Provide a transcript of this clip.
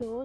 2